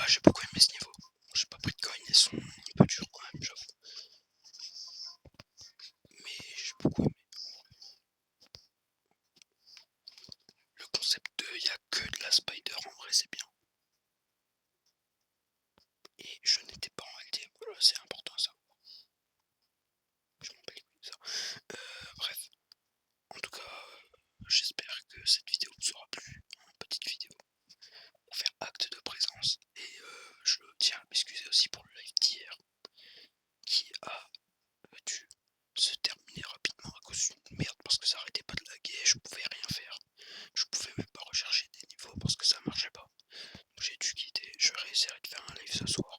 Bah, j'ai beaucoup aimé ce niveau. J'ai pas pris de coin, ils sont un peu durs quand même, j'avoue. Mais j'ai beaucoup aimé. Le concept de y a que de la spider en vrai c'est bien. Et je n'étais pas en LTM, voilà, c'est important ça. Je m'en bats les couilles de ça. Bref, en tout cas, j'espère que cette vidéo vous aura plu. Une petite vidéo pour faire acte de présence. Et je tiens à m'excuser aussi pour le live d'hier qui a dû se terminer rapidement à cause d'une merde parce que ça arrêtait pas de laguer, je pouvais rien faire. Je pouvais même pas rechercher des niveaux parce que ça marchait pas. Donc j'ai dû quitter, je réessayerai de faire un live ce soir.